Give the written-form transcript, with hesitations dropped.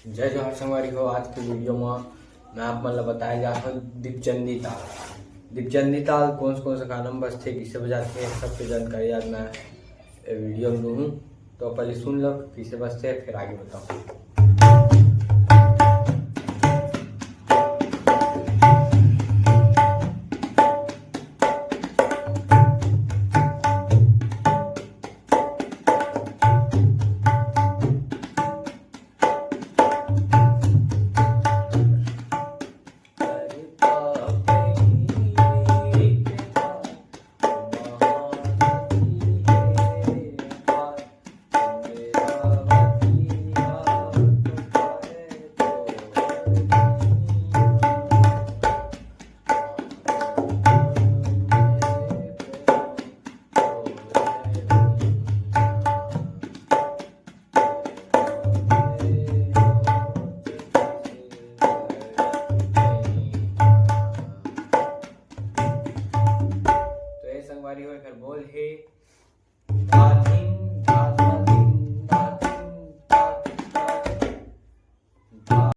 जय जोहार संगवारी हो। आज की वीडियो में मैं आप मन ला बताए जा रहा हूँ दीपचंदी ताल। दीपचंदी ताल कौन से गाना में बजते, किसे बजाते हैं, सबकी जानकारी आज मैं वीडियो में दूँ। तो पहले सुन लो किसे बजते हैं, फिर आगे बताऊँ। संगवारी हो बोल हे